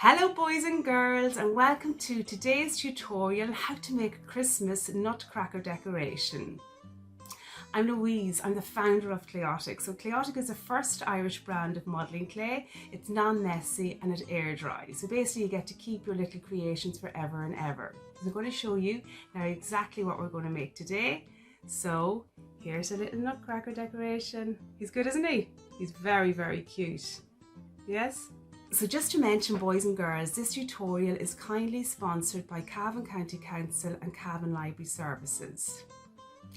Hello boys and girls, and welcome to today's tutorial how to make a Christmas nutcracker decoration. I'm Louise, I'm the founder of Clayotic. So Clayotic is the first Irish brand of modelling clay. It's non-messy and it air dries. So basically you get to keep your little creations forever and ever. So I'm going to show you now exactly what we're going to make today. So here's a little nutcracker decoration. He's good, isn't he? He's very, very cute. Yes? So just to mention, boys and girls, this tutorial is kindly sponsored by Cavan County Council and Cavan Library Services.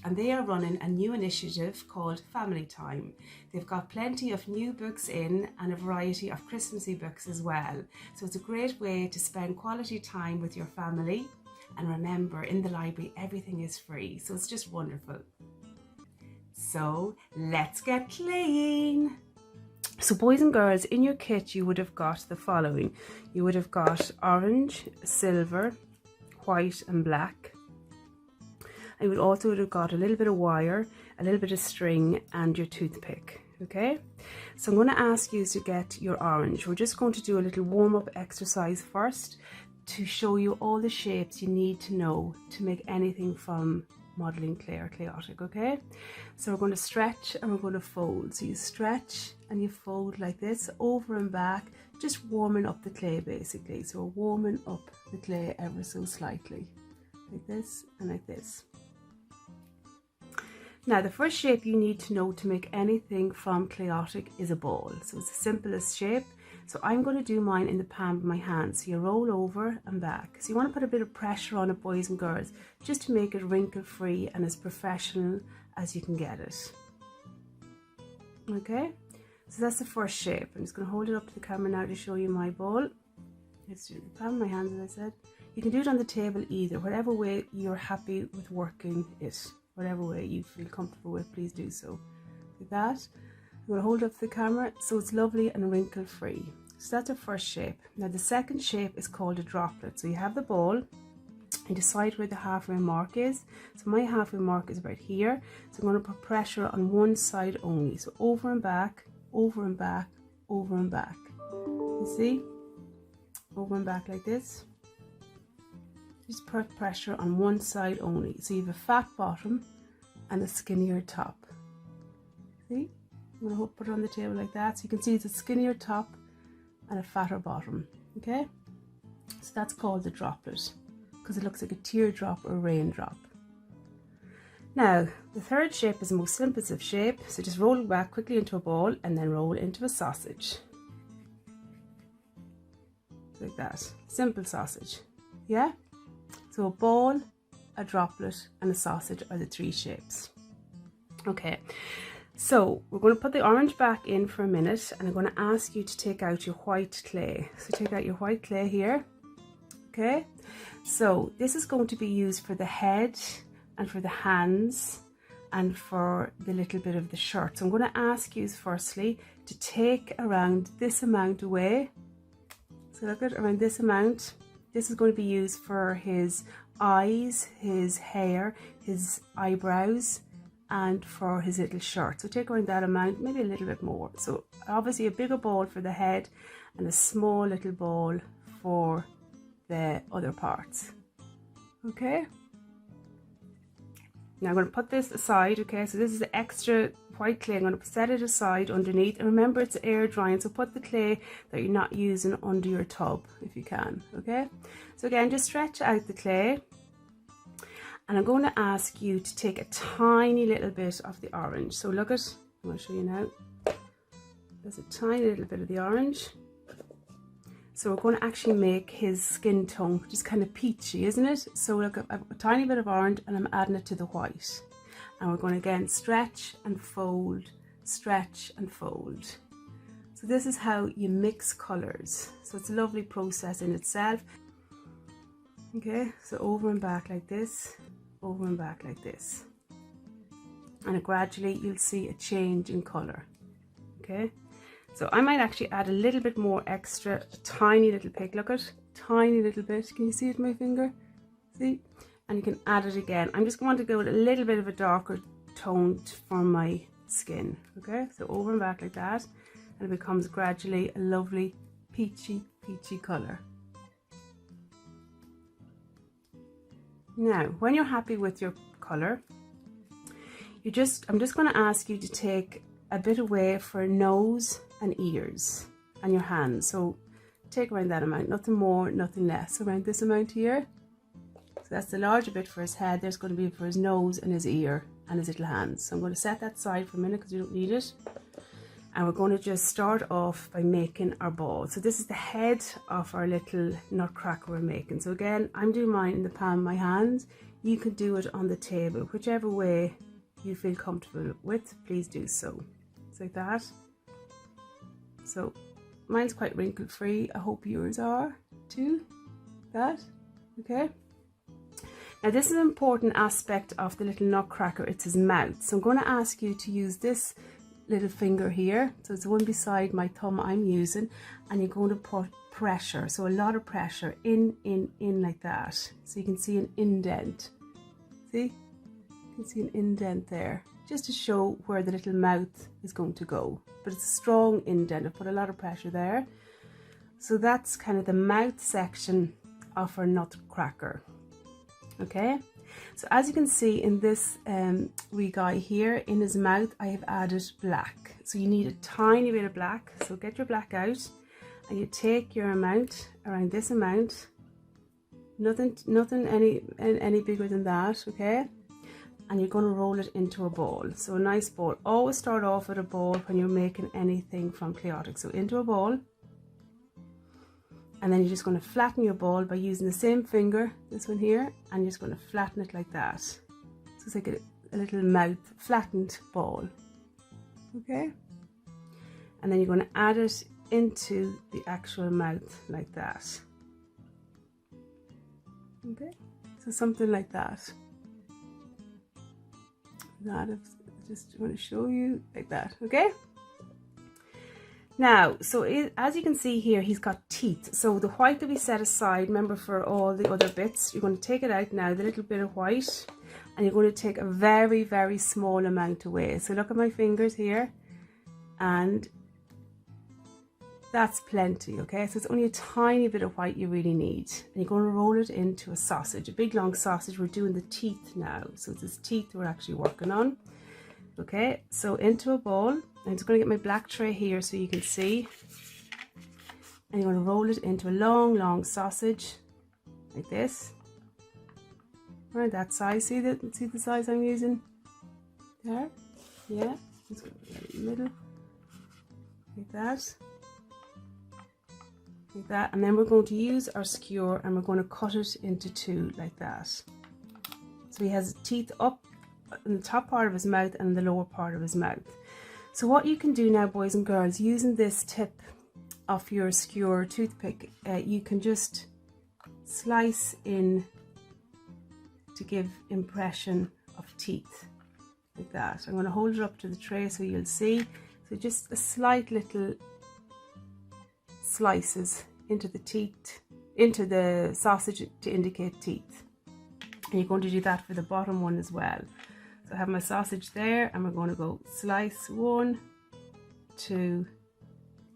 And they are running a new initiative called Family Time. They've got plenty of new books in and a variety of Christmassy books as well. So it's a great way to spend quality time with your family. And remember, in the library, everything is free. So it's just wonderful. So let's get playing. So boys and girls, in your kit you would have got the following. You would have got orange, silver, white and black. And you would also have got a little bit of wire, a little bit of string and your toothpick. Okay, so I'm going to ask you to get your orange. We're just going to do a little warm-up exercise first to show you all the shapes you need to know to make anything from modelling clay or Clayotic. Okay, so we're going to stretch and we're going to fold. So you stretch and you fold like this, over and back, just warming up the clay basically. So we're warming up the clay ever so slightly, like this and like this. Now the first shape you need to know to make anything from Clayotic is a ball. So it's the simplest shape. So I'm going to do mine in the palm of my hand. So you roll over and back. So you want to put a bit of pressure on it, boys and girls, just to make it wrinkle free and as professional as you can get it. Okay, so that's the first shape. I'm just going to hold it up to the camera now to show you my ball. It's in the palm of my hand, as I said. You can do it on the table either, whatever way you're happy with working it. Whatever way you feel comfortable with, please do so. Like that. I'm going to hold up the camera so it's lovely and wrinkle free. So that's the first shape. Now the second shape is called a droplet. So you have the ball and decide where the halfway mark is. So my halfway mark is about here. So I'm going to put pressure on one side only. So over and back, over and back, over and back. You see? Over and back like this. Just put pressure on one side only. So you have a fat bottom and a skinnier top. See? I'm going to put it on the table like that. So you can see it's a skinnier top and a fatter bottom. Okay? So that's called the droplet because it looks like a teardrop or a raindrop. Now, the third shape is the most simplest of shape. So just roll it back quickly into a ball and then roll into a sausage. Like that. Simple sausage. Yeah? So a ball, a droplet and a sausage are the three shapes. Okay, so we're going to put the orange back in for a minute and I'm going to ask you to take out your white clay. So take out your white clay here. Okay, so this is going to be used for the head and for the hands and for the little bit of the shirt. So I'm going to ask you firstly to take around this amount away. So look at around this amount. This is going to be used for his eyes, his hair, his eyebrows, and for his little shirt. So take around that amount, maybe a little bit more. So obviously a bigger ball for the head and a small little ball for the other parts. Okay? Now I'm going to put this aside, okay? So this is the extra white clay. I'm going to set it aside underneath. And remember, it's air drying, so put the clay that you're not using under your tub if you can, okay? So again, just stretch out the clay. And I'm going to ask you to take a tiny little bit of the orange. So look at, I'm going to show you now. There's a tiny little bit of the orange. So we're going to actually make his skin tone just kind of peachy, isn't it? So look, I've a tiny bit of orange and I'm adding it to the white. And we're going to again stretch and fold, stretch and fold. So this is how you mix colours. So it's a lovely process in itself. Okay, so over and back like this, over and back like this. And gradually you'll see a change in colour. Okay. So I might actually add a little bit more extra, a tiny little pick, look at, tiny little bit. Can you see it, my finger? See? And you can add it again. I'm just going to go with a little bit of a darker tone for my skin. Okay, so over and back like that. And it becomes gradually a lovely peachy peachy colour. Now, when you're happy with your colour, I'm just going to ask you to take a bit away for nose and ears and your hands. So take around that amount, nothing more, nothing less, around this amount here. So that's the larger bit for his head. There's going to be for his nose and his ear and his little hands. So I'm going to set that aside for a minute because you don't need it. And we're going to just start off by making our ball. So this is the head of our little nutcracker we're making. So again, I'm doing mine in the palm of my hand. You can do it on the table, whichever way you feel comfortable with, please do so. It's like that. So mine's quite wrinkle free. I hope yours are too. That, okay? Now this is an important aspect of the little nutcracker, it's his mouth. So I'm going to ask you to use this little finger here. So it's the one beside my thumb I'm using, and you're going to put pressure, so a lot of pressure in like that. So you can see an indent. See? You can see an indent there, just to show where the little mouth is going to go. But it's a strong indent. I've put a lot of pressure there. So that's kind of the mouth section of our nutcracker. Okay, so as you can see in this wee guy here, in his mouth I have added black. So you need a tiny bit of black. So get your black out and you take your amount, around this amount, nothing any bigger than that, okay? And you're going to roll it into a ball. So a nice ball. Always start off with a ball when you're making anything from Clayotic. So into a ball. And then you're just going to flatten your ball by using the same finger, this one here, and you're just going to flatten it like that. So it's like a little mouth flattened ball. Okay? And then you're going to add it into the actual mouth like that. Okay? So something like that. That is just want to show you like that, okay? Now, so as you can see here, he's got teeth. So the white that we set aside, remember, for all the other bits, you're going to take it out now, the little bit of white, and you're going to take a very, very small amount away. So look at my fingers here, and that's plenty, okay? So it's only a tiny bit of white you really need. And you're going to roll it into a sausage, a big long sausage. We're doing the teeth now. So it's his teeth we're actually working on. Okay, so into a bowl. I'm just going to get my black tray here so you can see. And you're going to roll it into a long, long sausage like this. Around that size. See the size I'm using? There? Yeah. Just going to get it in the middle. Like that. Like that. And then we're going to use our skewer and we're going to cut it into two like that. So he has teeth up in the top part of his mouth and the lower part of his mouth. So what you can do now, boys and girls, using this tip of your skewer toothpick, you can just slice in to give impression of teeth like that. I'm going to hold it up to the tray so you'll see. So just a slight little slices into the teeth, into the sausage to indicate teeth. And you're going to do that for the bottom one as well. So I have my sausage there and we're going to go slice 1, 2,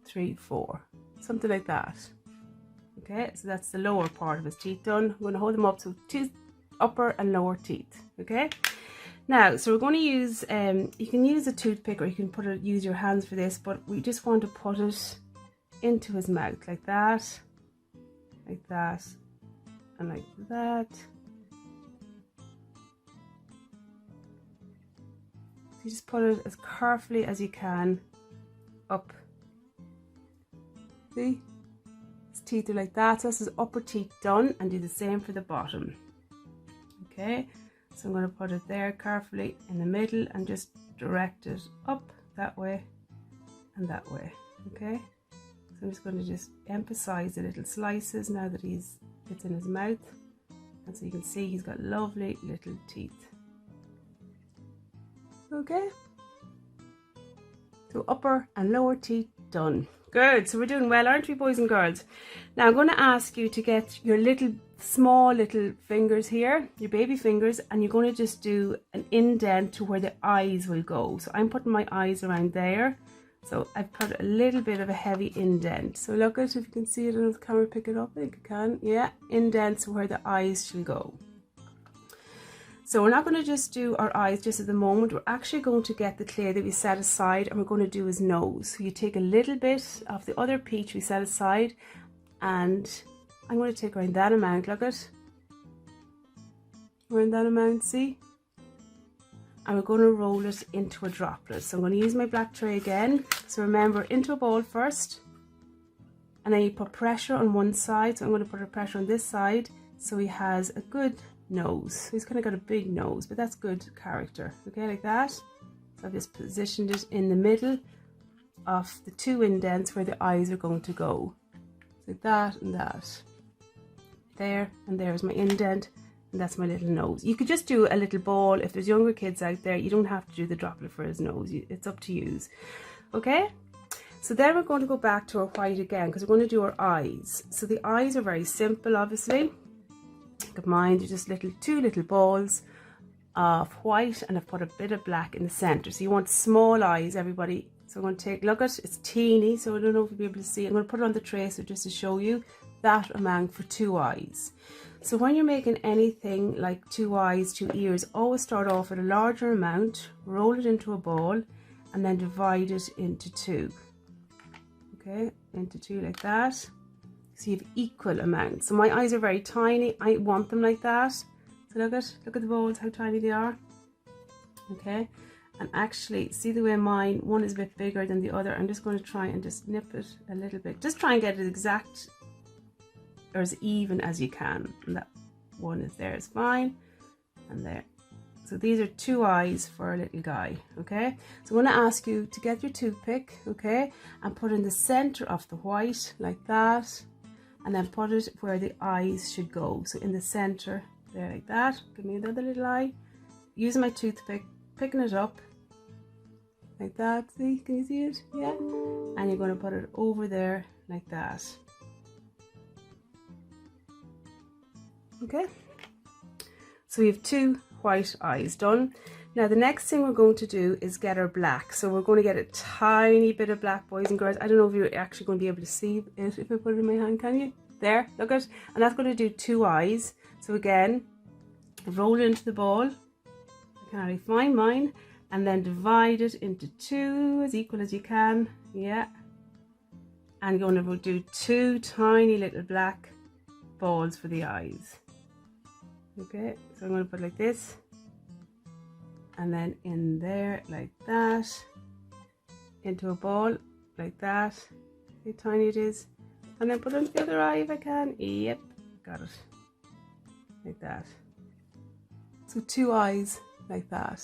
3, 4, something like that. Okay, so that's the lower part of his teeth done. I'm going to hold them up, so two upper and lower teeth. Okay, now so we're going to use you can use a toothpick or you can use your hands for this, but we just want to put it into his mouth like that, and like that. You just put it as carefully as you can up. See? His teeth are like that. So that's his upper teeth done, and do the same for the bottom. Okay, so I'm going to put it there carefully in the middle and just direct it up that way and that way. Okay, so I'm just going to just emphasize the little slices now that it's in his mouth, and so you can see he's got lovely little teeth. Okay, so upper and lower teeth done. Good, so we're doing well, aren't we, boys and girls? Now I'm going to ask you to get your small little fingers here, your baby fingers, and you're going to just do an indent to where the eyes will go. So I'm putting my eyes around there, So I've put a little bit of a heavy indent. So look at, if you can see it, I don't know if the camera pick it up, I think it can. Yeah, indents where the eyes should go. So we're not going to just do our eyes just at the moment. We're actually going to get the clay that we set aside, and we're going to do his nose. So you take a little bit of the other peach we set aside, and I'm going to take around that amount, look at. Around that amount, see? And we're going to roll it into a droplet. So I'm going to use my black tray again. So remember, into a ball first, and then you put pressure on one side. So I'm going to put a pressure on this side so he has a good nose. So he's kind of got a big nose, but that's good character. Okay, like that. So I've just positioned it in the middle of the two indents where the eyes are going to go. So like that and that. There, and there's my indent. And that's my little nose. You could just do a little ball. If there's younger kids out there, you don't have to do the droplet for his nose. It's up to you. Okay? So then we're going to go back to our white again, because we're going to do our eyes. So the eyes are very simple, obviously. Look at mine. They're just two little balls of white, and I've put a bit of black in the center. So you want small eyes, everybody. So I'm going to take, look at, it's teeny, so I don't know if you'll be able to see. I'm going to put it on the tray, so just to show you that amount for 2 eyes. So when you're making anything like 2 eyes, 2 ears, always start off with a larger amount, roll it into a ball, and then divide it into 2. Okay, into 2 like that. So you have equal amounts. So my eyes are very tiny. I want them like that. So look at the balls, how tiny they are. Okay, and actually, see the way mine, one is a bit bigger than the other. I'm just going to try and just nip it a little bit. Just try and get it exact, or as even as you can. And that one is there, is fine. And there. So these are 2 eyes for a little guy, okay? So I'm going to ask you to get your toothpick, okay? And put in the center of the white, like that. And then put it where the eyes should go. So in the center, there, like that. Give me another little eye. Using my toothpick, picking it up. Like that, see? Can you see it? Yeah? And you're going to put it over there, like that. Okay, so we have 2 white eyes done. Now the next thing we're going to do is get our black. So we're going to get a tiny bit of black, boys and girls. I don't know if you're actually going to be able to see it if I put it in my hand, can you? There, look at it. And that's going to do 2 eyes. So again, roll it into the ball. I can already find mine. And then divide it into 2 as equal as you can. Yeah. And you're going to do 2 tiny little black balls for the eyes. Okay, so I'm going to put like this, and then in there like that, into a ball like that. See how tiny it is, and then put it into the other eye if I can. Yep, got it, like that. So 2 eyes like that.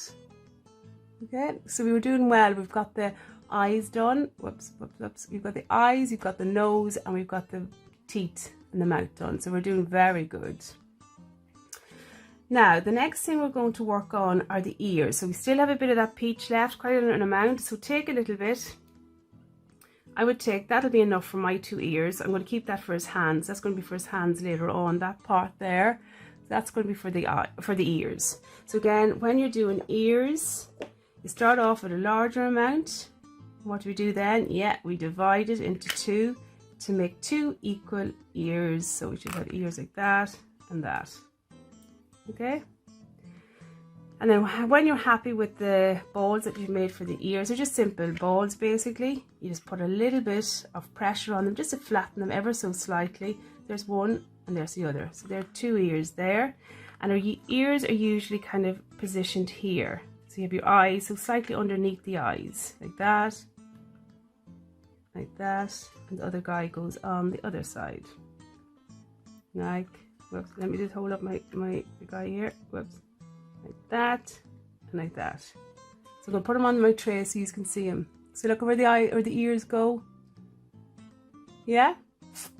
Okay, so we were doing well. We've got the eyes done. Whoops, whoops, whoops. We've got the eyes, we've got the nose, and we've got the teeth and the mouth done. So we're doing very good. Now, the next thing we're going to work on are the ears. So we still have a bit of that peach left, quite an amount. So take a little bit. I would take, that'll be enough for my 2 ears. I'm going to keep that for his hands. That's going to be for his hands later on, that part there. That's going to be for the eye, for the ears. So again, when you're doing ears, you start off with a larger amount. What do we do then? Yeah, we divide it into 2 to make 2 equal ears. So we should have ears like that and that. Okay, and then when you're happy with the balls that you've made for the ears, they're just simple balls basically. You just put a little bit of pressure on them just to flatten them ever so slightly. There's one and there's the other. So there are 2 ears there, and our ears are usually kind of positioned here. So you have your eyes, so slightly underneath the eyes, like that, and the other guy goes on the other side, like. Whoops, let me just hold up my guy here. Whoops, like that and like that. So I'm gonna put him on my tray so you can see him. So look where the eye or the ears go. Yeah,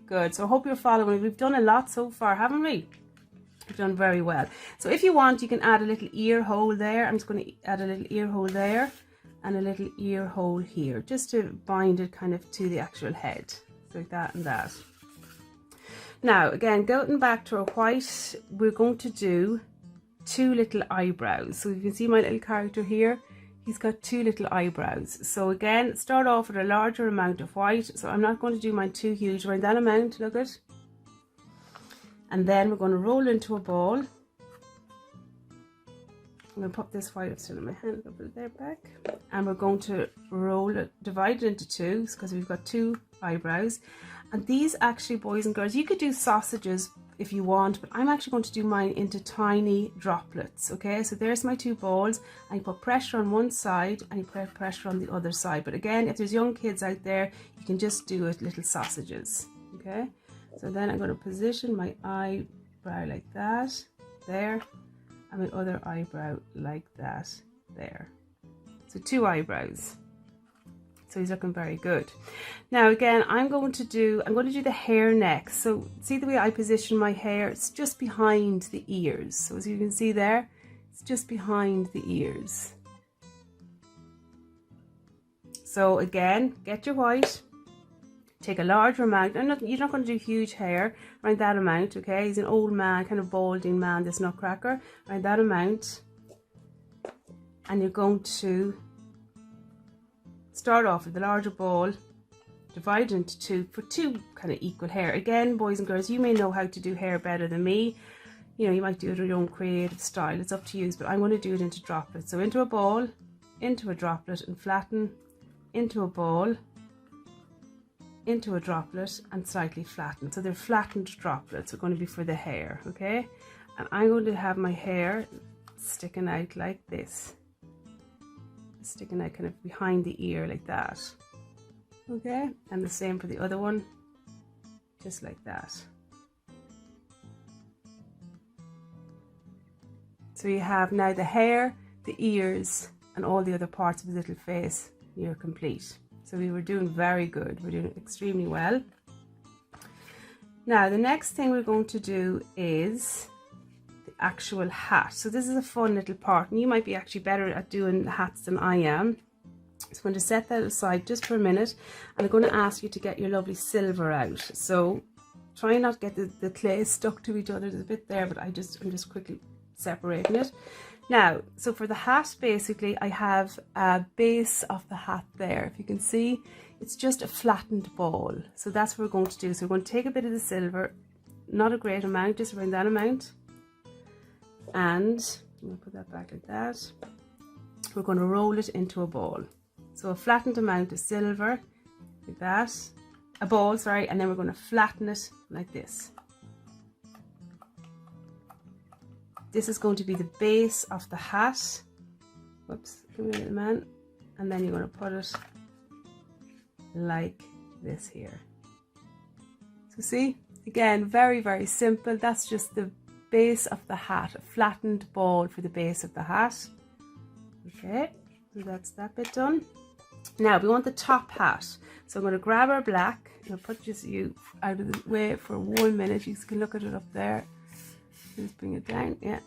good. So I hope you're following. We've done a lot so far, haven't we? We've done very well. So if you want, you can add a little ear hole there. I'm just going to add a little ear hole there and a little ear hole here, just to bind it kind of to the actual head. So like that and that. Now, again, going back to our white, we're going to do 2 little eyebrows. So you can see my little character here. he's got two little eyebrows. So again, start off with a larger amount of white. So I'm not going to do mine too huge, around that amount, look at. And then we're going to roll into a ball. I'm going to put this white still in my hand, a bit there back. And we're going to roll it, divide it into two, because we've got two eyebrows. And these actually, boys and girls, you could do sausages if you want, but I'm actually going to do mine into tiny droplets, okay? So there's my two balls, and you put pressure on one side and you put pressure on the other side. But again, if there's young kids out there, you can just do it little sausages, okay? So then I'm going to position my eyebrow like that, there, and my other eyebrow like that, there. So two eyebrows. So he's looking very good. Now again, I'm going to do the hair next. So see the way I position my hair? It's just behind the ears. So as you can see there, it's just behind the ears. So again, get your white, take a larger amount. You're not going to do huge hair, around that amount, okay? He's an old man, kind of balding man, this nutcracker, around that amount. And you're going to start off with the larger ball, divide into two for two kind of equal hair. Again, boys and girls, you may know how to do hair better than me. You know, you might do it in your own creative style. It's up to you, but I'm going to do it into droplets. So into a ball, into a droplet, and flatten, into a ball, into a droplet, and slightly flatten. So they're flattened droplets. Are going to be for the hair, okay? And I'm going to have my hair sticking out like this. Sticking out kind of behind the ear like that, okay? And the same for the other one, just like that. So you have now the hair, the ears, and all the other parts of his little face. You're complete. So we were doing very good. We're doing extremely well. Now the next thing we're going to do is actual hat. So this is a fun little part, and you might be actually better at doing hats than I am. So I'm going to set that aside just for a minute, and I'm going to ask you to get your lovely silver out. So try not to get the clay stuck to each other. There's a bit there, but I'm just quickly separating it. Now, so for the hat, basically I have a base of the hat there. If you can see, it's just a flattened ball. So that's what we're going to do. So we're going to take a bit of the silver, not a great amount, just around that amount. And I'm going to put that back like that. We're going to roll it into a ball. So a flattened amount of silver, like that. A ball, sorry, and then we're going to flatten it like this. This is going to be the base of the hat. Whoops, come here, little man. And then you're going to put it like this here. So see, again, very, very simple. That's just the base of the hat, a flattened ball for the base of the hat. Okay, so that's that bit done. Now we want the top hat. So I'm going to grab our black. I'll put you out of the way for 1 minute. You can look at it up there. Just bring it down, yeah,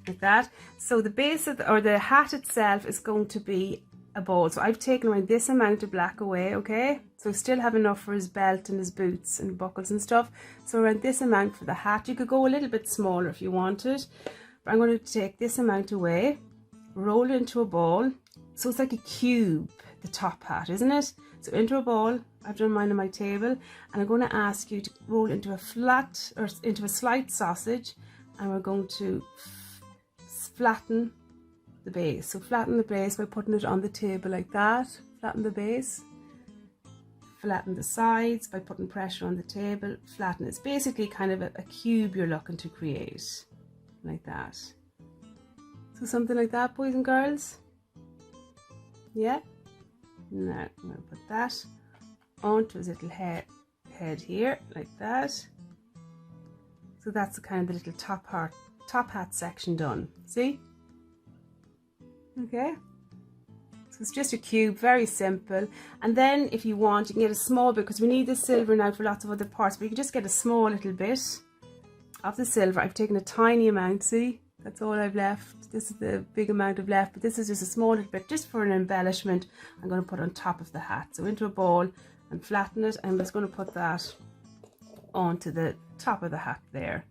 like that. So the base of the hat itself is going to be a ball. So I've taken around this amount of black away, okay? So still have enough for his belt and his boots and buckles and stuff. So around this amount for the hat. You could go a little bit smaller if you wanted, but I'm going to take this amount away, roll it into a ball. So it's like a cube, the top hat, isn't it? So into a ball, I've done mine on my table, and I'm going to ask you to roll into a flat, or into a slight sausage, and we're going to flatten the base. So flatten the base by putting it on the table like that. Flatten the base. Flatten the sides by putting pressure on the table. Flatten. It's basically kind of a cube you're looking to create, like that. So something like that, boys and girls. Yeah. Now I'm going to put that onto his little head here, like that. So that's the kind of the little top hat section done. See? Okay. So it's just a cube, very simple. And then if you want, you can get a small bit, because we need the silver now for lots of other parts, but you can just get a small little bit of the silver. I've taken a tiny amount, see? That's all I've left. This is the big amount I've left, but this is just a small little bit, just for an embellishment. I'm going to put on top of the hat. So into a ball and flatten it. I'm just going to put that onto the top of the hat there,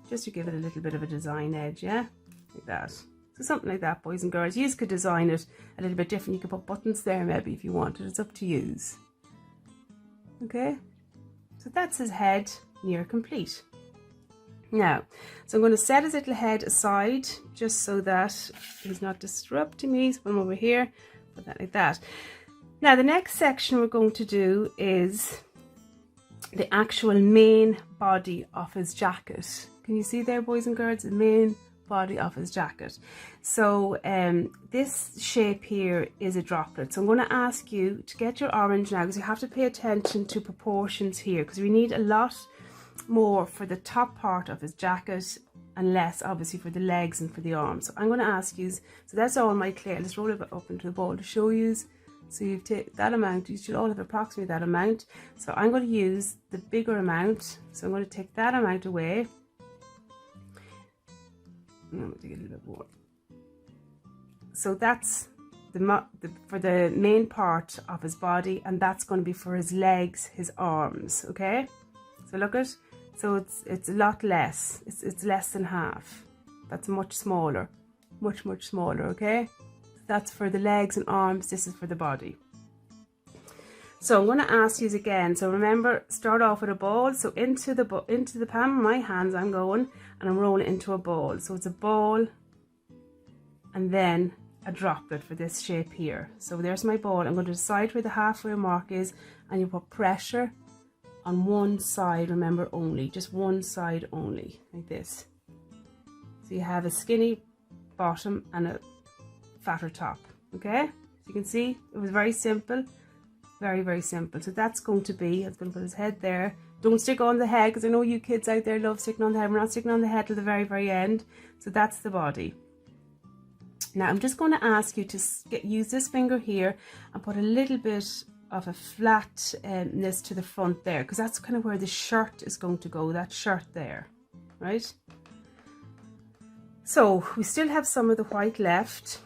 just to give it a little bit of a design edge, yeah? Like that. So something like that, boys and girls. You could design it a little bit different. You could put buttons there maybe if you wanted. It's up to you. Okay, so that's his head near complete. Now, so I'm going to set his little head aside just so that he's not disrupting me. So I'm over here, put that like that. Now the next section we're going to do is the actual main body of his jacket. Can you see there, boys and girls, the main body of his jacket? So this shape here is a droplet. So I'm going to ask you to get your orange now, because you have to pay attention to proportions here, because we need a lot more for the top part of his jacket and less obviously for the legs and for the arms. So I'm going to ask you, so that's all my clay. Let's roll it up into the bowl to show you. So you take that amount, you should all have approximately that amount. So I'm going to use the bigger amount. So I'm going to take that amount away. I'm going to take a little bit more. So that's for the main part of his body, and that's going to be for his legs, his arms. Okay, so look at, so it's a lot less. It's less than half. That's much smaller, much smaller. Okay, that's for the legs and arms. This is for the body. So I'm going to ask you again. So remember, start off with a ball. So into the palm of my hands, I'm going and I'm rolling into a ball. So it's a ball and then a droplet for this shape here. So there's my ball. I'm going to decide where the halfway mark is, and you put pressure on one side. Remember, only just one side only, like this. So you have a skinny bottom and a fatter top. Okay, so you can see it was very simple. Very simple. So that's going to be, I'm going to put his head there. Don't stick on the head, because I know you kids out there love sticking on the head. We're not sticking on the head till the very end. So that's the body. Now I'm just going to ask you to use this finger here and put a little bit of a flatness to the front there, because that's kind of where the shirt is going to go, that shirt there, right? So we still have some of the white left.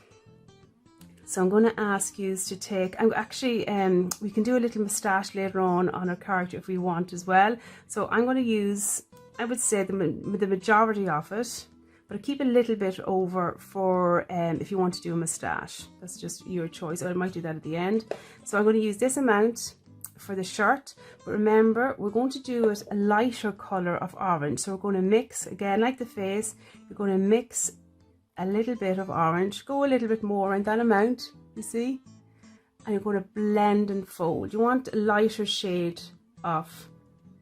So I'm going to ask you to take, we can do a little moustache later on our character if we want as well. So I'm going to use, I would say the majority of it, but keep a little bit over for if you want to do a moustache. That's just your choice. I might do that at the end. So I'm going to use this amount for the shirt, but remember, we're going to do it a lighter color of orange. So we're going to mix, again, like the face, you're going to mix a little bit of orange, go a little bit more in that amount, you see, and you're going to blend and fold. You want a lighter shade of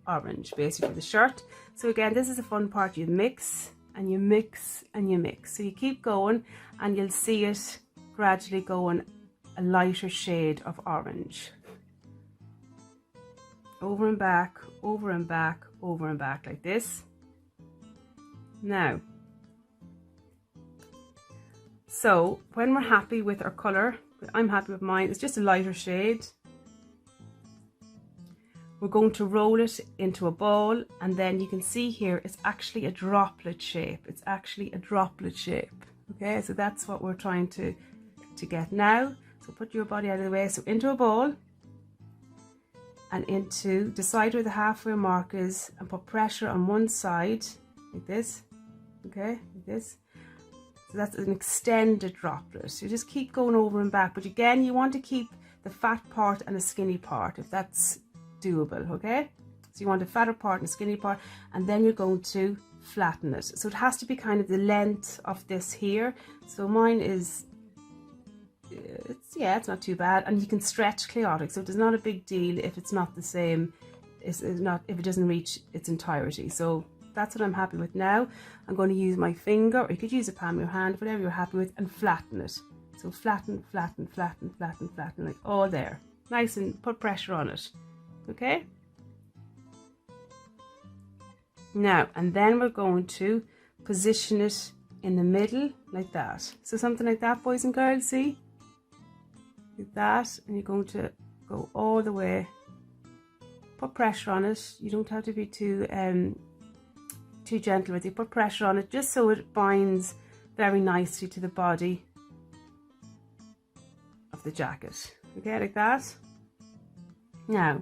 orange basically for the shirt. So again, this is the fun part. You mix and you mix and you mix, so you keep going and you'll see it gradually going a lighter shade of orange, over and back, over and back, over and back, like this. Now, so when we're happy with our colour, I'm happy with mine, it's just a lighter shade, we're going to roll it into a ball, and then you can see here it's actually a droplet shape. It's actually a droplet shape. Okay, so that's what we're trying to get now. So put your body out of the way. So into a ball and decide where the halfway mark is and put pressure on one side like this. Okay, like this. So that's an extended droplet. So you just keep going over and back, but again, you want to keep the fat part and the skinny part if that's doable. Okay, so you want a fatter part and a skinny part, and then you're going to flatten it. So it has to be kind of the length of this here. So mine is, it's not too bad, and you can stretch Clayotic, so it's not a big deal if it's not the same, if it doesn't reach its entirety. So that's what I'm happy with now. I'm going to use my finger, or you could use a palm of your hand, whatever you're happy with, and flatten it. So flatten, flatten, flatten, flatten, flatten, like all there. Nice, and put pressure on it. Okay? Now, and then we're going to position it in the middle like that. So something like that, boys and girls, see? Like that, and you're going to go all the way. Put pressure on it. You don't have to be too gentle with it. Put pressure on it just so it binds very nicely to the body of the jacket. Okay, like that. Now,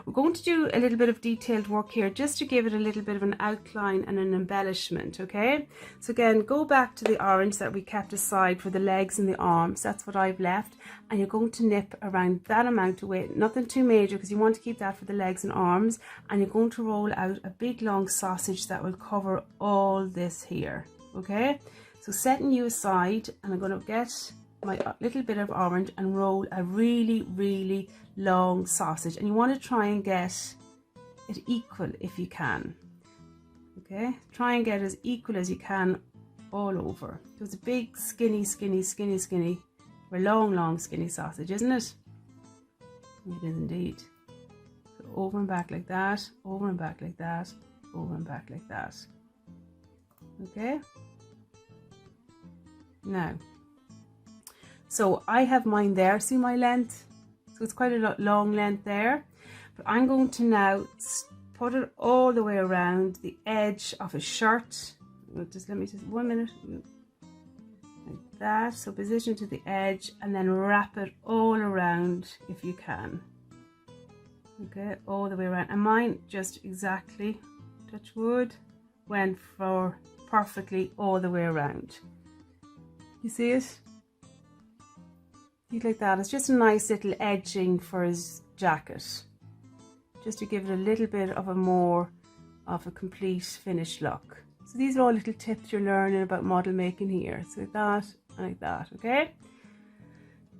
we're going to do a little bit of detailed work here just to give it a little bit of an outline and an embellishment, okay? So again, go back to the orange that we kept aside for the legs and the arms. That's what I've left. And you're going to nip around that amount of weight, nothing too major because you want to keep that for the legs and arms. And you're going to roll out a big long sausage that will cover all this here, okay? So setting you aside, and I'm going to get my little bit of orange and roll a really long sausage, and you want to try and get it equal if you can, okay? Try and get as equal as you can all over. So it's a big skinny or long skinny sausage, isn't it? It is indeed. So over and back like that, over and back like that, over and back like that, okay? Now, so I have mine there, see my length? So it's quite a long length there, but I'm going to now put it all the way around the edge of a shirt. Just let me just 1 minute, like that. So position to the edge and then wrap it all around if you can. Okay, all the way around. And mine just exactly, touch wood, went for perfectly all the way around. You see it? Like that. It's just a nice little edging for his jacket, just to give it a little bit of a more of a complete finished look. So these are all little tips you're learning about model making here. So like that and like that, okay?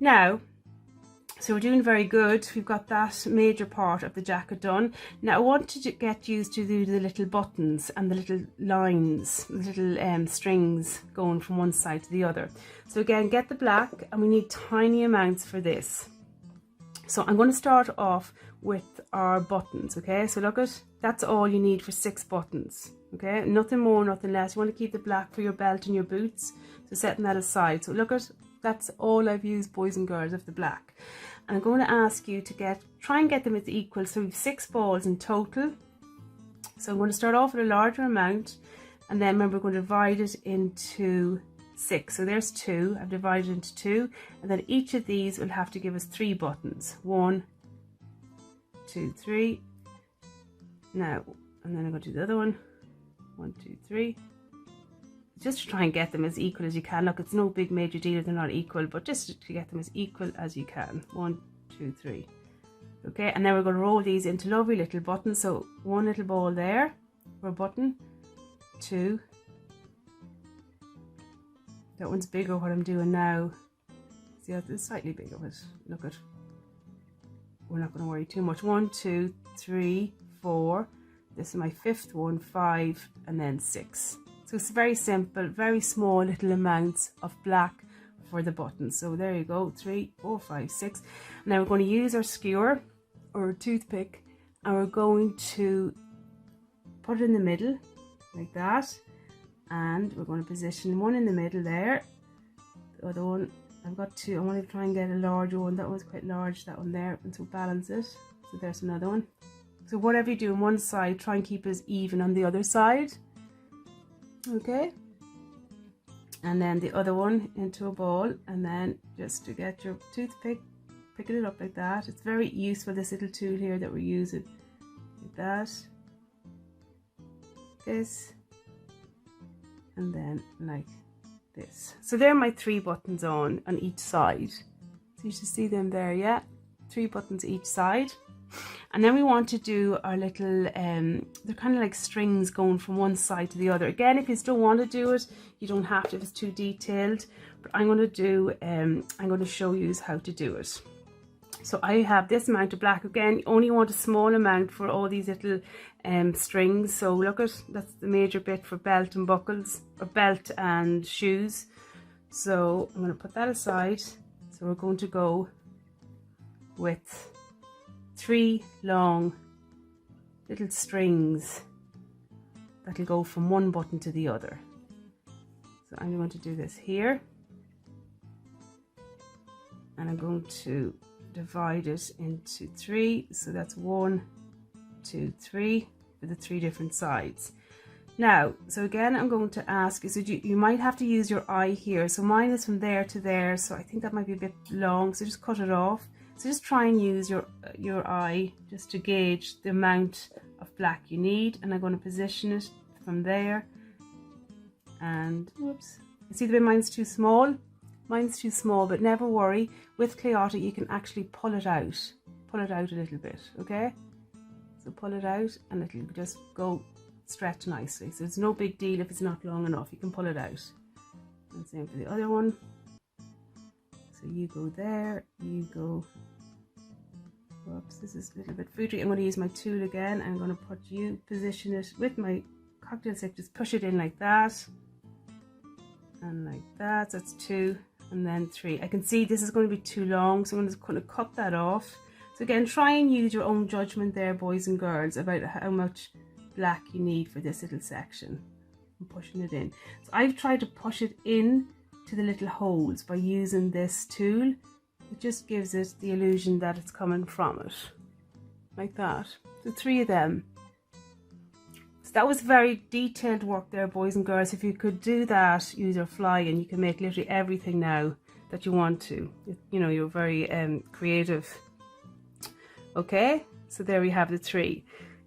Now, so we're doing very good. We've got that major part of the jacket done. Now I want to get used to do the little buttons and the little lines, the little strings going from one side to the other. So again, get the black, and we need tiny amounts for this. So I'm going to start off with our buttons, okay? So look at, that's all you need for 6 buttons, okay? Nothing more, nothing less. You want to keep the black for your belt and your boots, so setting that aside. So look at, that's all I've used, boys and girls, of the black. And I'm going to ask you to try and get them as equal. So we've 6 balls in total. So I'm going to start off with a larger amount, and then remember we're going to divide it into 6. So there's 2. I've divided into 2, and then each of these will have to give us 3 buttons. 1, 2, 3. Now, and then I'm going to do the other one. 1, 2, 3. Just to try and get them as equal as you can. Look, it's no big major deal if they're not equal, but just to get them as equal as you can. 1, 2, 3. Okay, and then we're going to roll these into lovely little buttons. So 1 little ball there for a button, 2. That one's bigger what I'm doing now. See, it's slightly bigger, but look at, we're not going to worry too much. 1, 2, 3, 4. This is my 5th one, 5, and then 6. So it's very simple, very small little amounts of black for the buttons. So there you go, 3, 4, 5, 6. Now we're going to use our skewer or toothpick, and we're going to put it in the middle like that, and we're going to position one in the middle there. The other one, I've got 2. I want to try and get a larger one. That one's quite large, that one there, and so balance it. So there's another one. So whatever you do on one side, try and keep it as even on the other side. Okay, and then the other one into a ball, and then just to get your toothpick, picking it up like that. It's very useful, this little tool here that we're using, like that, this, and then like this. So there are my 3 buttons on each side. So you should see them there, yeah, 3 buttons each side. And then we want to do our little, they're kind of like strings going from one side to the other. Again, if you still want to do it, you don't have to if it's too detailed. But I'm going to show you how to do it. So I have this amount of black. Again, you only want a small amount for all these little strings. So look at, that's the major bit for belt and buckles, or belt and shoes. So I'm going to put that aside. So we're going to go with 3 long little strings that'll go from one button to the other. So I'm going to do this here, and I'm going to divide it into 3. So that's 1, 2, 3 for the 3 different sides. Now, so again, I'm going to ask you, so you might have to use your eye here. So mine is from there to there, so I think that might be a bit long, so just cut it off So just try and use your eye just to gauge the amount of black you need, and I'm going to position it from there. And whoops, see the way mine's too small? Mine's too small, but never worry. With Clayotic you can actually pull it out a little bit, okay? So pull it out and it'll just go stretch nicely. So it's no big deal if it's not long enough, you can pull it out. And same for the other one. So you go there, you go, whoops, this is a little bit fruity. I'm going to use my tool again. I'm going to position it with my cocktail stick, just push it in like that. And like that, so that's 2 and then 3. I can see this is going to be too long, so I'm just going to cut that off. So again, try and use your own judgment there, boys and girls, about how much black you need for this little section. I'm pushing it in. So I've tried to push it in to the little holes by using this tool. It just gives it the illusion that it's coming from it, like that. So 3 of them. So that was very detailed work there, boys and girls. If you could do that, use your fly, and you can make literally everything now that you want to. You know, you're very creative. Okay, so there we have the 3.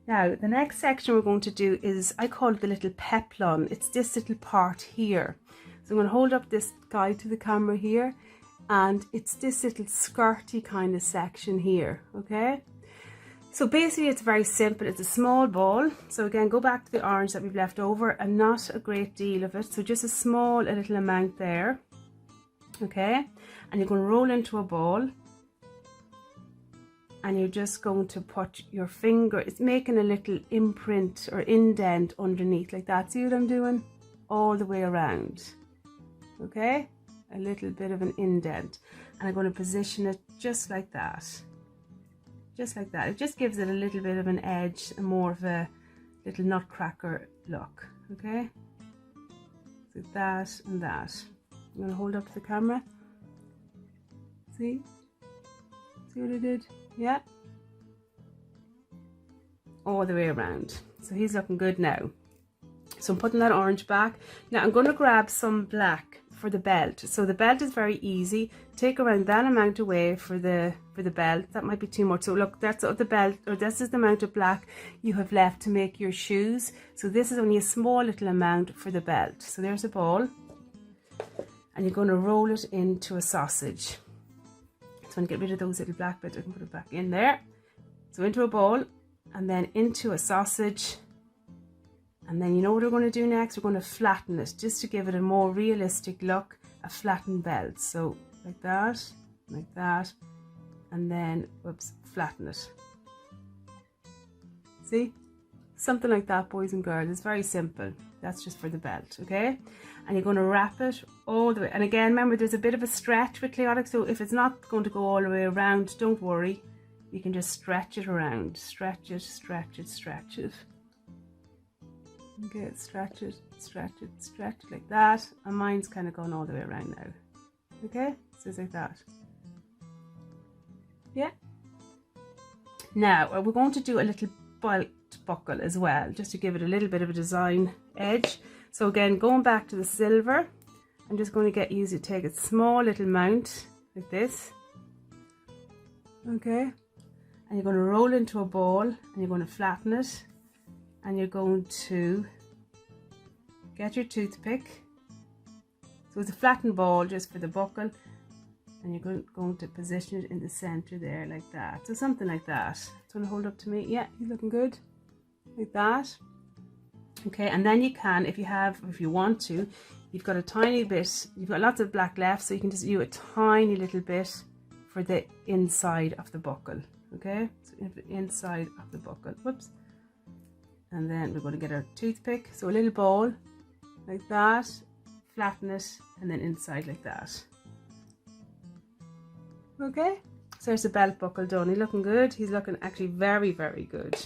Now, the next section we're going to do is, I call it the little peplon. It's this little part here. So I'm going to hold up this guy to the camera here, and it's this little skirty kind of section here, okay? So basically it's very simple. It's a small ball. So again, go back to the orange that we've left over, and not a great deal of it. So just a little amount there, okay? And you're going to roll into a ball, and you're just going to put your finger, it's making a little imprint or indent underneath like that. See what I'm doing? All the way around, okay? A little bit of an indent, and I'm going to position it just like that. Just like that. It just gives it a little bit of an edge and more of a little nutcracker look, okay? So that and that. I'm going to hold up to the camera. See? See what I did? Yeah? All the way around. So he's looking good now. So I'm putting that orange back. Now I'm going to grab some black for the belt. So the belt is very easy. Take around that amount away for the belt. That might be too much. So look, that's the belt, or this is the amount of black you have left to make your shoes. So this is only a small little amount for the belt. So there's a ball, and you're going to roll it into a sausage. So I'm going to get rid of those little black bits. I can put it back in there. So into a ball, and then into a sausage. And then you know what we're going to do next? We're going to flatten it, just to give it a more realistic look, a flattened belt. So like that, and then, whoops, flatten it. See? Something like that, boys and girls. It's very simple. That's just for the belt, okay? And you're going to wrap it all the way. And again, remember, there's a bit of a stretch with Clayotic, so if it's not going to go all the way around, don't worry. You can just stretch it around. Stretch it, stretch it, stretch it. Okay, stretch it, stretch it, stretch it like that. And mine's kind of going all the way around now. Okay, so it's like that. Yeah. Now, we're going to do a little belt buckle as well, just to give it a little bit of a design edge. So again, going back to the silver, I'm just going to get you to take a small little mount like this. Okay. And you're going to roll into a ball, and you're going to flatten it. And you're going to get your toothpick. So it's a flattened ball just for the buckle, and you're going to position it in the center there like that. So something like that. So I'm going to hold up to me. Yeah, he's looking good. Like that. Okay, and then you can, if you want to, you've got a tiny bit, you've got lots of black left, so you can just do a tiny little bit for the inside of the buckle. Okay, so the inside of the buckle. Whoops. And then we're going to get our toothpick, so a little ball like that, flatten it, and then inside like that. Okay, so there's the belt buckle done. He's looking good. He's looking actually very, very good.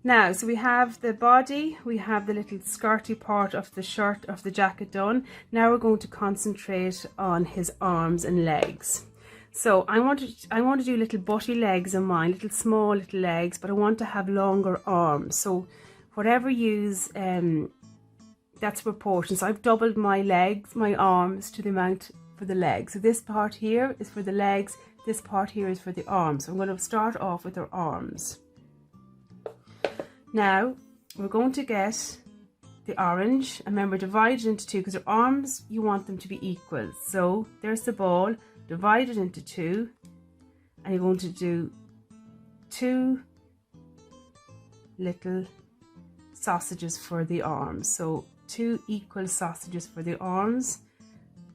Now, so we have the body, we have the little skirty part of the shirt, of the jacket done. Now we're going to concentrate on his arms and legs. So I want to do little butty legs on mine, little small little legs, but I want to have longer arms. So whatever you use, that's proportion. So I've doubled my legs, my arms, to the amount for the legs. So this part here is for the legs, this part here is for the arms. So I'm going to start off with our arms. Now we're going to get the orange, and remember, divide it into two, because your arms, you want them to be equal. So there's the ball, divide it into two, and you're going to do two little sausages for the arms. So two equal sausages for the arms.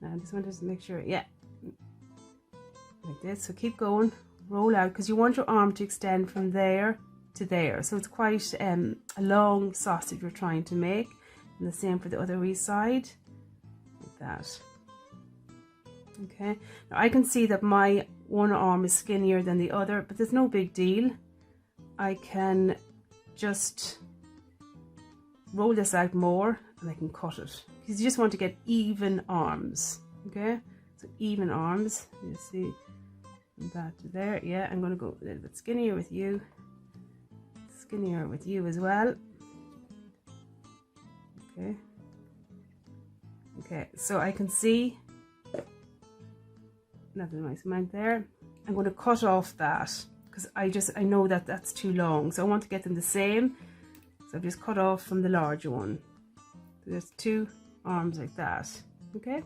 Now I just wanted to make sure, yeah, like this. So keep going, roll out, because you want your arm to extend from there to there. So it's quite a long sausage we're trying to make. And the same for the other wee side, like that. Okay, now I can see that my one arm is skinnier than the other, but there's no big deal. I can just roll this out more and I can cut it, because you just want to get even arms. Okay, so even arms, you see that to there. Yeah, I'm going to go a little bit skinnier with you as well. Okay, so I can see another nice amount there. I'm going to cut off that, because I know that that's too long, so I want to get them the same. So I've just cut off from the larger one. So there's two arms like that. Okay,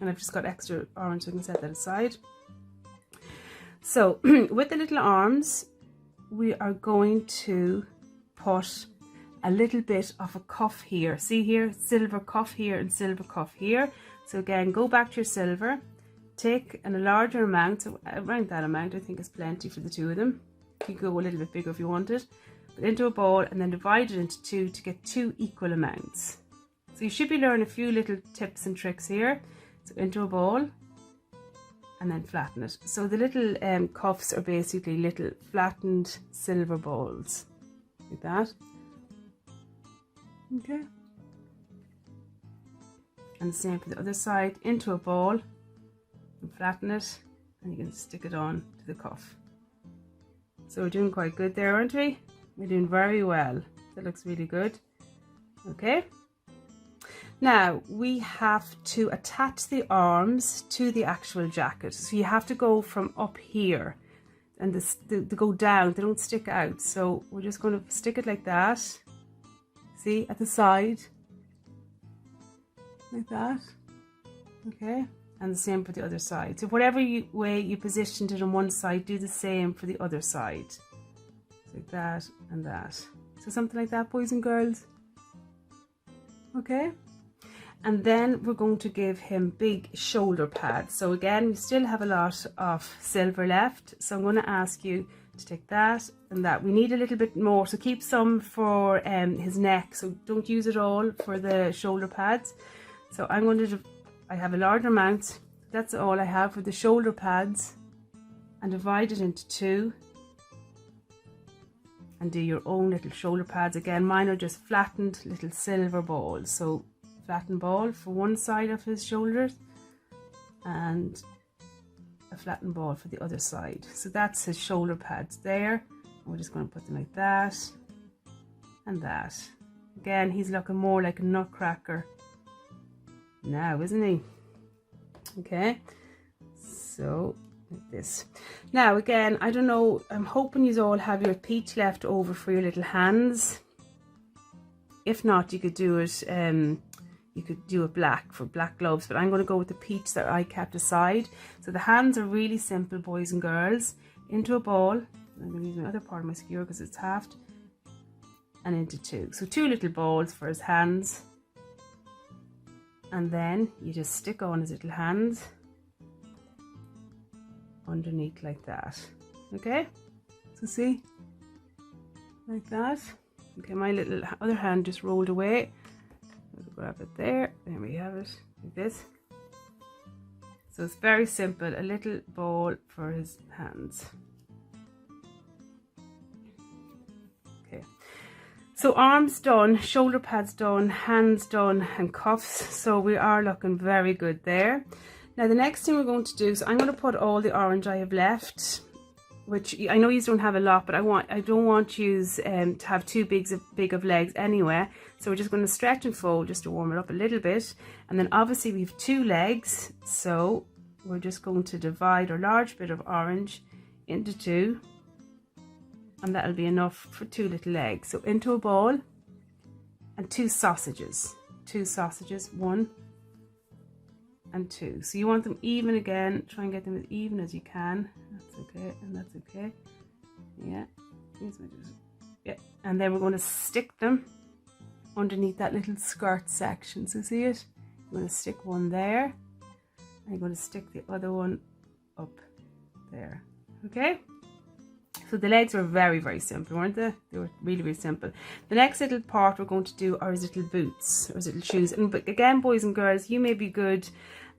and I've just got extra orange, so I can set that aside. So with the little arms, we are going to put a little bit of a cuff here. See here, silver cuff here and silver cuff here. So again, go back to your silver, take a larger amount, so around that amount, I think is plenty for the two of them. You can go a little bit bigger if you wanted, but into a ball and then divide it into two to get two equal amounts. So you should be learning a few little tips and tricks here. So into a ball and then flatten it. So the little cuffs are basically little flattened silver balls, like that. Okay, and the same for the other side, into a ball and flatten it, and you can stick it on to the cuff. So we're doing quite good there, aren't we? We're doing very well. That looks really good. Okay, now we have to attach the arms to the actual jacket, so you have to go from up here and they go down, they don't stick out. So we're just going to stick it like that. See, at the side, like that. Okay, and the same for the other side. So whatever way you positioned it on one side, do the same for the other side. Like that and that. So something like that, boys and girls. Okay, and then we're going to give him big shoulder pads. So again, we still have a lot of silver left, so I'm going to ask you to take that and that. We need a little bit more, so keep some for his neck, so don't use it all for the shoulder pads. So I'm going to, I have a larger amount, that's all I have for the shoulder pads, and divide it into two and do your own little shoulder pads. Again, mine are just flattened little silver balls, so flattened ball for one side of his shoulders and a flattened ball for the other side. So that's his shoulder pads there. We're just going to put them like that and that. Again, he's looking more like a nutcracker now, isn't he? Okay, so like this. Now again, I don't know, I'm hoping you all have your peach left over for your little hands. If not, you could do it black for black gloves, but I'm going to go with the peach that I kept aside. So the hands are really simple, boys and girls. Into a ball, I'm going to use my other part of my skewer because it's halved, and into two. So two little balls for his hands, and then you just stick on his little hands underneath like that. Okay, so see, like that. Okay, my little other hand just rolled away. Grab it there, there we have it, like this. So it's very simple, a little ball for his hands. Okay, so arms done, shoulder pads done, hands done, and cuffs. So we are looking very good there. Now the next thing we're going to do, so I'm going to put all the orange I have left, which I know you don't have a lot, but I don't want you to have too big of legs anyway. So we're just going to stretch and fold just to warm it up a little bit. And then obviously we have two legs, so we're just going to divide our large bit of orange into two, and that'll be enough for 2 little eggs. So into a bowl, and 2 sausages, 1 and 2. So you want them even again, try and get them as even as you can. That's okay, and that's okay. Yeah, yeah. And then we're going to stick them underneath that little skirt section. So see it? I'm going to stick one there, and I'm going to stick the other one up there. Okay? So the legs were very, very simple, weren't they? They were really, really simple. The next little part we're going to do are his little boots, or his little shoes. And again, boys and girls, you may be good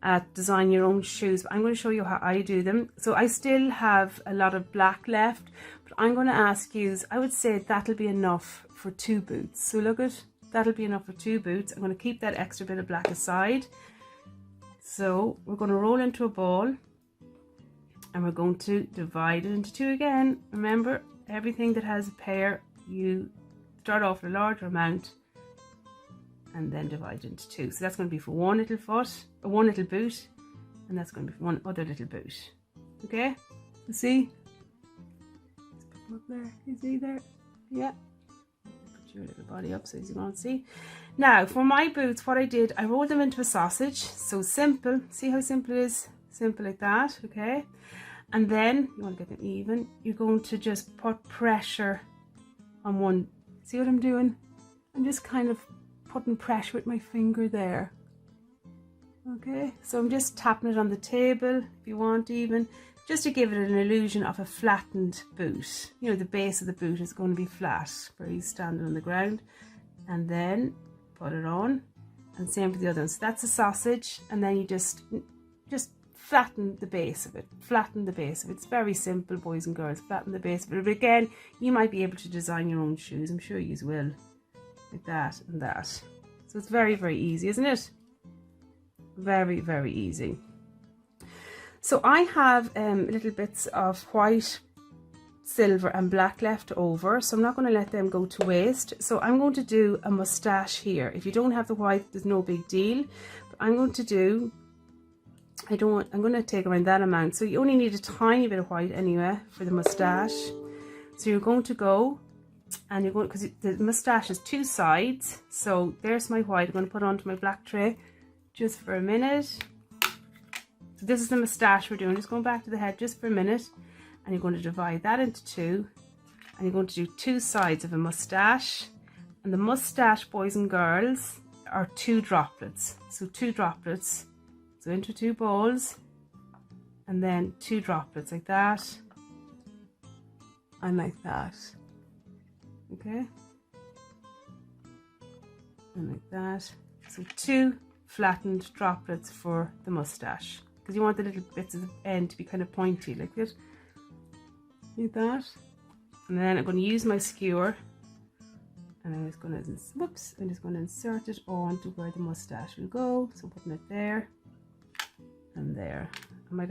at designing your own shoes, but I'm going to show you how I do them. So I still have a lot of black left, but I'm going to ask you, I would say that'll be enough for 2 boots. So look at, that'll be enough for 2 boots. I'm going to keep that extra bit of black aside. So we're going to roll into a ball, and we're going to divide it into 2 again. Remember, everything that has a pair, you start off with a larger amount and then divide it into 2. So that's going to be for 1 little foot, or 1 little boot, and that's going to be for 1 other little boot. Okay? You see? Let's put them up there. You see there? Yeah. Put your little body up so you can't see. Now, for my boots, what I did, I rolled them into a sausage. So simple. See how simple it is? Simple like that, okay? And then you want to get them even. You're going to just put pressure on one. See what I'm doing? I'm just kind of putting pressure with my finger there. Okay, so I'm just tapping it on the table if you want, even just to give it an illusion of a flattened boot. You know, the base of the boot is going to be flat where he's standing on the ground. And then put it on, and same for the other one. So that's a sausage, and then you just flatten the base of it. Flatten the base of it. It's very simple, boys and girls. Flatten the base of it. But again, you might be able to design your own shoes. I'm sure you will. Like that and that. So it's very, very easy, isn't it? Very, very easy. So I have little bits of white, silver and black left over. So I'm not going to let them go to waste. So I'm going to do a moustache here. If you don't have the white, there's no big deal. But I'm going to do... I'm going to take around that amount. So you only need a tiny bit of white anyway for the moustache. So you're going to go, and you're going, because the moustache has 2 sides. So there's my white. I'm going to put it onto my black tray just for a minute. So this is the moustache we're doing. Just going back to the head just for a minute. And you're going to divide that into 2. And you're going to do 2 sides of a moustache. And the moustache, boys and girls, are 2 droplets. So 2 droplets. So into 2 bowls, and then 2 droplets like that, and like that, okay, and like that. So 2 flattened droplets for the moustache, because you want the little bits of the end to be kind of pointy like that, like that. And then I'm going to use my skewer, and I'm just going to, whoops, I'm just going to insert it onto where the moustache will go. So I'm putting it there. And there. I might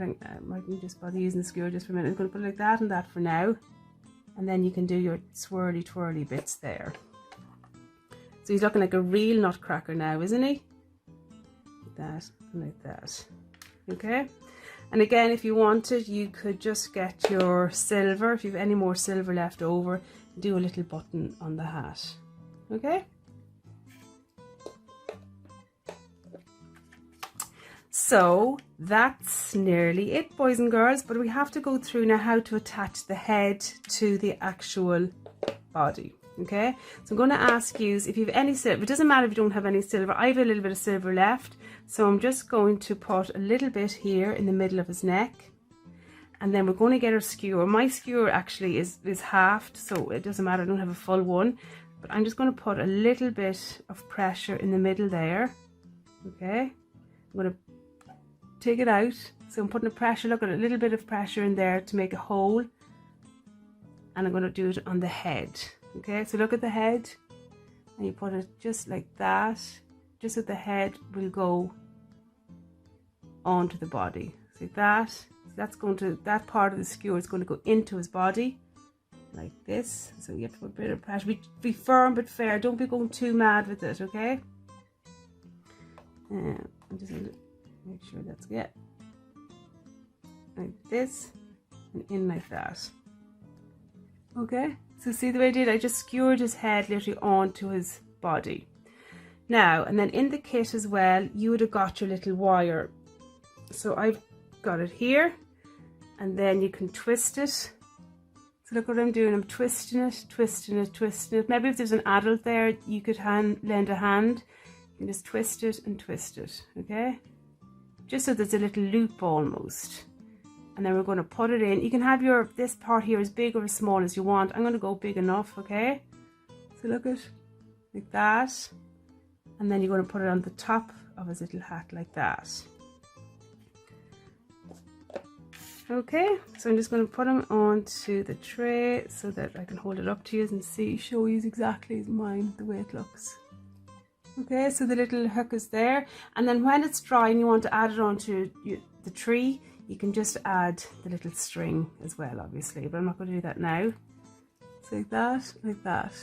just bother using the skewer just for a minute. I'm going to put it like that and that for now. And then you can do your swirly twirly bits there. So he's looking like a real nutcracker now, isn't he? Like that and like that. Okay? And again, if you wanted, you could just get your silver. If you have any more silver left over, do a little button on the hat. Okay? So that's nearly it, boys and girls, but we have to go through now how to attach the head to the actual body. Okay, so I'm going to ask you if you have any silver. It doesn't matter if you don't have any silver. I have a little bit of silver left, so I'm just going to put a little bit here in the middle of his neck, and then we're going to get our skewer. My skewer actually is halved, so it doesn't matter. I don't have a full one, but I'm just going to put a little bit of pressure in the middle there. Okay, I'm going to take it out. So I'm putting a pressure, look at a little bit of pressure in there to make a hole, and I'm going to do it on the head. Okay, so look at the head, and you put it just like that, just so the head will go onto the body. So like that. So that's going to, that part of the skewer is going to go into his body like this. So you have to put a bit of pressure. Be firm but fair. Don't be going too mad with it. Okay. I'm just going to make sure that's it. like this and in like that. Okay, so see the way I did? I just skewered his head literally onto his body. Now, and then in the kit as well, you would have got your little wire. So I've got it here, and then you can twist it. So look what I'm doing, I'm twisting it, twisting it, twisting it. Maybe if there's an adult there, you could lend a hand. You can just twist it and twist it, okay? Just so there's a little loop almost. And then we're going to put it in. You can have this part here as big or as small as you want. I'm going to go big enough, okay? So look at, like that. And then you're going to put it on the top of his little hat like that. Okay, so I'm just going to put him onto the tray so that I can hold it up to you and show you exactly mine, the way it looks. Okay, so the little hook is there. And then when it's dry and you want to add it onto the tree, you can just add the little string as well, obviously, but I'm not going to do that now. So like that, like that.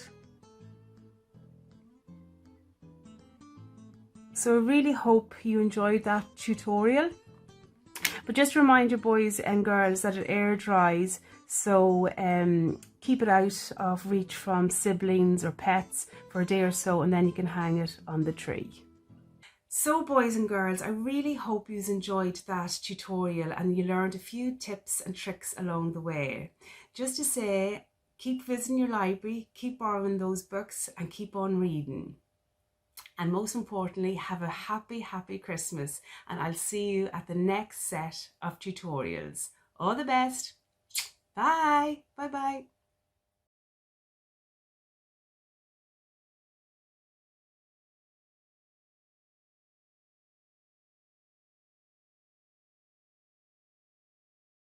So I really hope you enjoyed that tutorial. But just remind your boys and girls that it air dries, so keep it out of reach from siblings or pets for a day or so, and then you can hang it on the tree. So boys and girls, I really hope you enjoyed that tutorial and you learned a few tips and tricks along the way. Just to say, keep visiting your library, keep borrowing those books and keep on reading. And most importantly, have a happy, happy Christmas, and I'll see you at the next set of tutorials. All the best. Bye. Bye-bye.